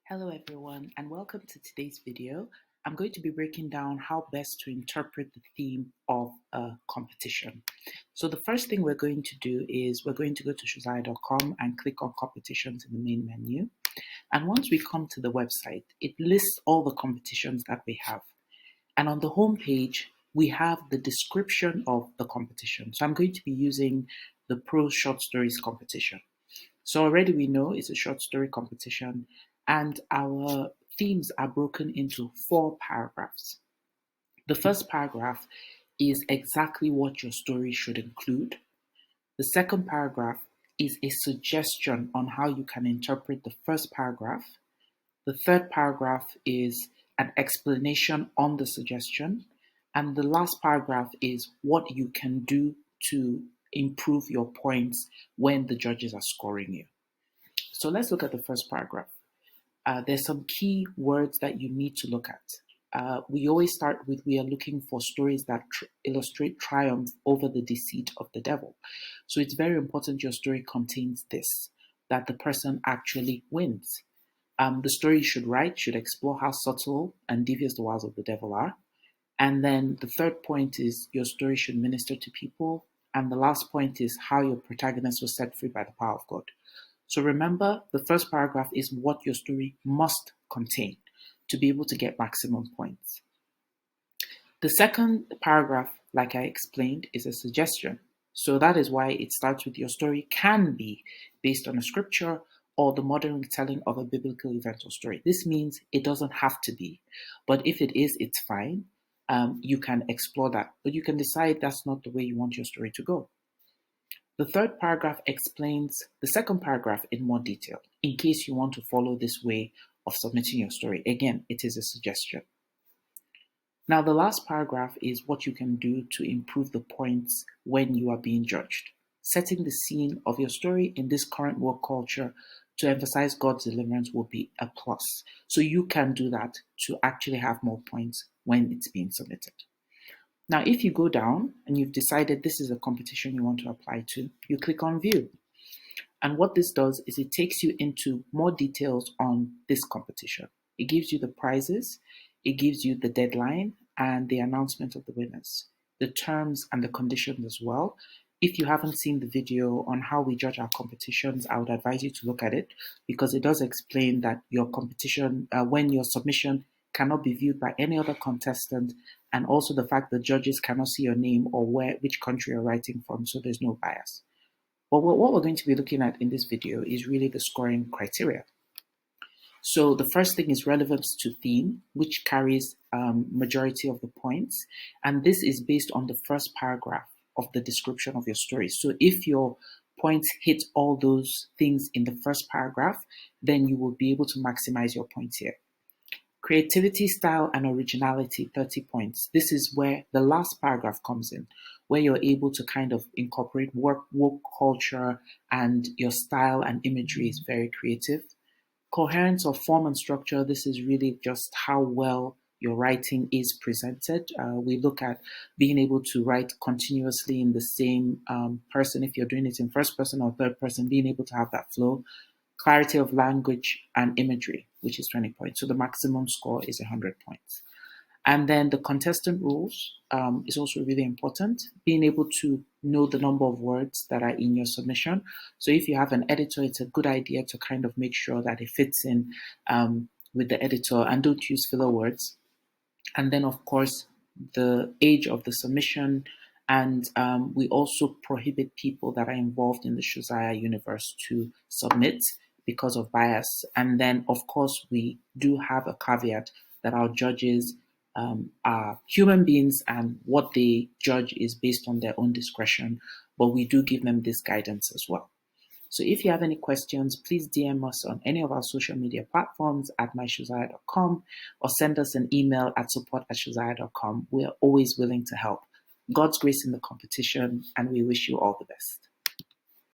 Hello everyone and welcome to today's video. I'm going to be breaking down how best to interpret the theme of a competition. So the first thing we're going to do is we're going to go to Shuzia.com and click on competitions in the main menu. And once we come to the website, it lists all the competitions that we have. And on the home page, we have the description of the competition. So I'm going to be using the Prose Short Stories competition. So already we know it's a short story competition and our themes are broken into 4 paragraphs. The first paragraph is exactly what your story should include. The second paragraph is a suggestion on how you can interpret the first paragraph. The third paragraph is an explanation on the suggestion. And the last paragraph is what you can do to improve your points when the judges are scoring you. So let's look at the first paragraph. There's some key words that you need to look at. We always start with we are looking for stories that illustrate triumph over the deceit of the devil. So it's very important your story contains this, that the person actually wins. The story you should write should explore how subtle and devious the wiles of the devil are. And then the third point is your story should minister to people. And the last point is how your protagonist was set free by the power of God. So remember, the first paragraph is what your story must contain to be able to get maximum points. The second paragraph, like I explained, is a suggestion. So that is why it starts with your story can be based on a scripture or the modern retelling of a biblical event or story. This means it doesn't have to be, but if it is, it's fine. You can explore that, but you can decide that's not the way you want your story to go. The third paragraph explains the second paragraph in more detail, in case you want to follow this way of submitting your story. Again, it is a suggestion. Now, the last paragraph is what you can do to improve the points when you are being judged. Setting the scene of your story in this current work culture to emphasize God's deliverance will be a plus. So you can do that to actually have more points when it's being submitted. Now, if you go down and you've decided this is a competition you want to apply to, you click on View. And what this does is it takes you into more details on this competition. It gives you the prizes, it gives you the deadline and the announcement of the winners, the terms and the conditions as well. If you haven't seen the video on how we judge our competitions, I would advise you to look at it because it does explain that your competition, when your submission cannot be viewed by any other contestant, and also the fact that judges cannot see your name or which country you're writing from, so there's no bias. But what we're going to be looking at in this video is really the scoring criteria. So the first thing is relevance to theme, which carries majority of the points, and this is based on the first paragraph of the description of your story. So if your points hit all those things in the first paragraph, then you will be able to maximize your points here. Creativity, style, and originality, 30 points. This is where the last paragraph comes in, where you're able to kind of incorporate work culture and your style and imagery is very creative. Coherence of form and structure, this is really just how well your writing is presented. We look at being able to write continuously in the same person. If you're doing it in first person or third person, being able to have that flow. Clarity of language and imagery, which is 20 points. So the maximum score is 100 points. And then the contestant rules is also really important. Being able to know the number of words that are in your submission. So if you have an editor, it's a good idea to kind of make sure that it fits in with the editor and don't use filler words. And then, of course, the age of the submission. And we also prohibit people that are involved in the Shuzia universe to submit because of bias. And then, of course, we do have a caveat that our judges are human beings and what they judge is based on their own discretion, but we do give them this guidance as well. So if you have any questions, please DM us on any of our social media platforms at myshuzia.com or send us an email at support@shuzia.com. We are always willing to help. God's grace in the competition, and we wish you all the best.